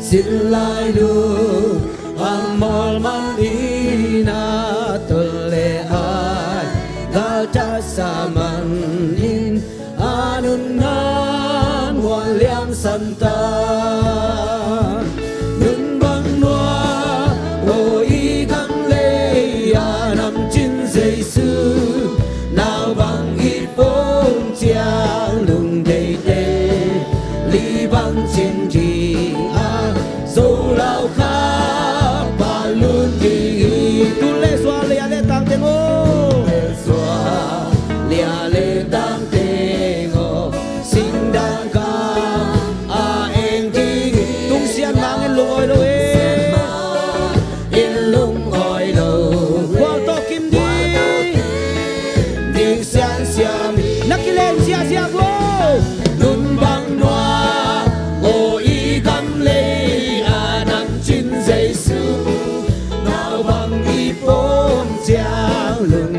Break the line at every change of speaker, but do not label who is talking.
xin lại được ang malman ina tole ay gacha sa manin anunan waliang santa nun bang noa o igang leya nam chin giêsu nào bằng ít phong chiang lung đầy tê li bang chin chi a dâu lao khá ba luôn đi tu lê xoa lia lê tăng tiếng ô xoa lia lê tăng tiếng ô xin đàn ca a em đi tung xiên mang in lung oi đâu in lung oi đâu qua to kim đi đi xiên xiêm nắc ki lên xiên xiêm vô nun bang noa o i gam lê a nam chin giêsu nào bằng i phong chiang lung